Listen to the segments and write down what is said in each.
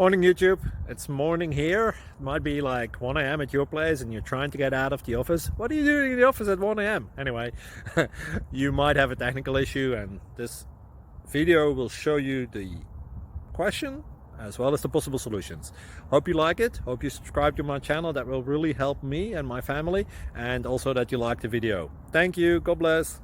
Morning YouTube, it's morning here. It might be like 1 a.m. at your place and you're trying to get out of the office. What are you doing in the office at 1 a.m.? Anyway, you might have a technical issue and this video will show you the question as well as the possible solutions. Hope you like it, hope you subscribe to my channel. That will really help me and my family, and also that you like the video. Thank you, God bless.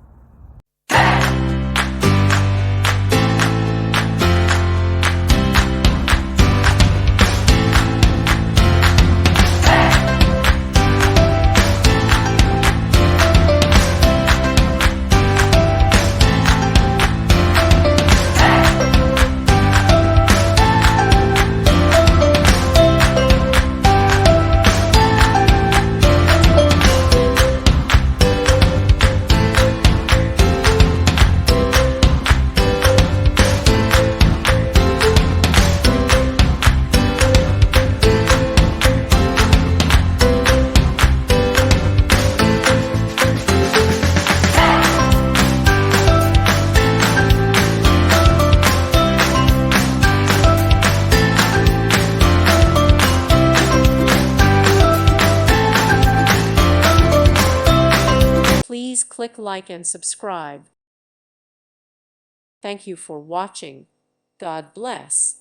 Please click like and subscribe. Thank you for watching. God bless.